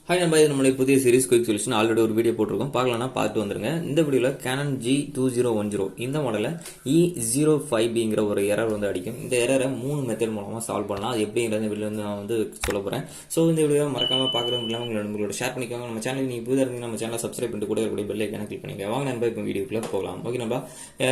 Hi நண்பா, இது நம்மளுடைய புதிய சீரிஸ் குயிக் சொல்யூஷன் ஆல்ரெடி ஒரு வீடியோ போட்டிருக்கோம். பார்க்கலாம்னா பார்த்து வந்துருங்க. இந்த வீடியோவில் Canon G2010 இந்த மாடலில் E05bங்கிற ஒரு எரர் வந்து அடிக்கும். இந்த எரரை 3 மெத்தட் மூலமாக சால்வ் பண்ணலாம். அது எப்படிங்கிறது வீடியோ வந்து நான் வந்து சொல்ல போகிறேன். ஸோ இந்த வீடியோ மறக்காமல் பார்க்குறவங்க இல்லாமல் உங்களோட ஷேர் பண்ணிக்கோங்க. நம்ம சேனல் நீங்கள் புதிதாக இருந்தீங்கன்னா நம்ம சேனலை சப்ஸ்கிரைப் பண்ணிட்டு கூட இருக்கக்கூடிய பெல் ஐக்கானை கிளிக் பண்ணிக்கோங்க. வாங்க நண்பா, இப்போ வீடியோக்குள்ளே போகலாம். ஓகே நண்பா,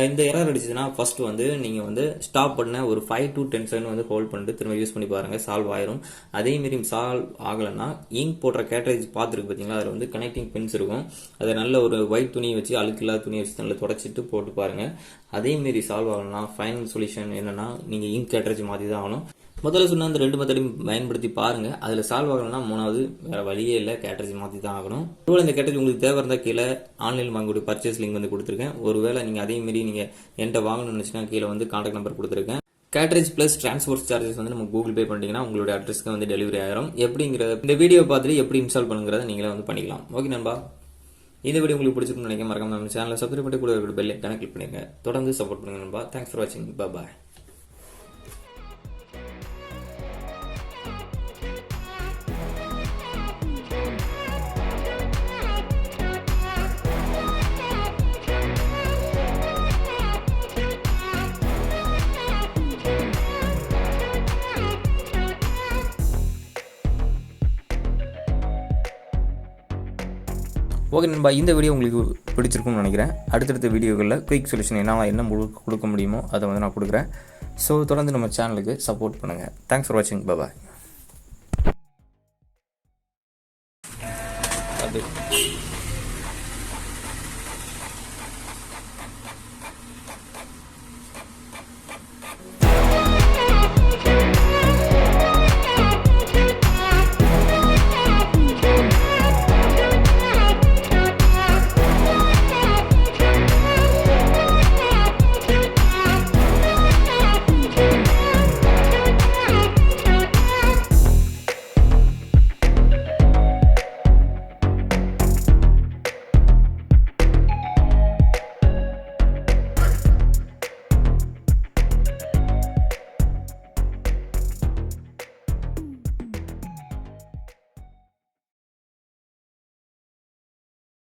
இந்த எரர் அடிச்சதுன்னா ஃபர்ஸ்ட் வந்து நீங்கள் வந்து ஸ்டாப் பண்ண ஒரு 5 to 10 செகண்ட் வந்து ஹோல்ட் பண்ணிட்டு திரும்ப யூஸ் பண்ணி பாருங்கள், சால்வ் ஆயிரும். அதேமாரி சால்வ் ஆகலைன்னா இங்க் போடுற கேட்ரேஜ் பார்த்துருக்கு பார்த்தீங்களா, அதில் வந்து கனெக்டிங் பின்ஸ் இருக்கும். அதை நல்ல ஒரு ஒயிட் துணியை வச்சு, அழுக்கில்லாத துணியை வச்சு நல்லா தொடச்சிட்டு போட்டு பாருங்கள். அதேமாரி சால்வ் ஆகணும்னா ஃபைனல் சொல்யூஷன் என்னன்னா, நீங்கள் இங்க் கேட்ரேஜ் மாற்றி தான் ஆகணும். முதல்ல சொன்ன அந்த 2 மெத்தடையும் பயன்படுத்தி பாருங்க. அதில் சால்வ் ஆகணும்னா 3வது வேற வழியே இல்லை, கேட்ரேஜ் மாற்றி தான் ஆகணும். ஒருவேளை இந்த கேட்ரேஜ் உங்களுக்கு தேவை இருந்தால் கீழே ஆன்லைன் வாங்கக்கூடிய பர்ச்சேஸ் லிங்க் வந்து கொடுத்துருக்கேன். ஒருவேளை நீங்கள் அதேமாரி நீங்கள் என்கிட்ட வாங்கணும்னு நினச்சினா கீழே வந்து கான்டாக்ட் நம்பர் கொடுத்துருக்கேன். கேட்ரேஜ் ப்ளஸ் டிரான்ஸ்போர்ட் சார்ஜஸ் வந்து நம்ம கூகுள் பே பண்ணிட்டீங்கன்னா உங்களுடைய அட்ரஸ்க்கு வந்து டெலிவரி ஆயிரும். எப்படிங்கிற இந்த வீடியோ பார்த்துட்டு எப்படி இன்ஸ்டால் பண்ணுங்கிறத நீங்களே வந்து பண்ணிக்கலாம். ஓகே நண்பா, இந்த வீடியோ உங்களுக்கு பிடிச்சிருக்குன்னு நினைக்க மறக்காம நம்ம சேனலை சப்ஸ்கிரைப் பண்ணி கூட பெல் ஐக்கானை கிளிக் பண்ணுங்க. தொடர்ந்து சப்போர்ட் பண்ணுங்க நண்பா. தேங்க்ஸ் ஃபார் வாட்சிங். பாய். ஓகே நண்பா, இந்த வீடியோ உங்களுக்கு பிடிச்சிருக்கும்னு நினைக்கிறேன். அடுத்தடுத்த வீடியோக்களில் குயிக் சொல்யூஷன் என்ன கொடுக்க முடியுமோ அதை வந்து நான் கொடுக்குறேன். ஸோ தொடர்ந்து நம்ம சேனலுக்கு சப்போர்ட் பண்ணுங்கள். தேங்க்ஸ் ஃபார் வாட்சிங். பாய்.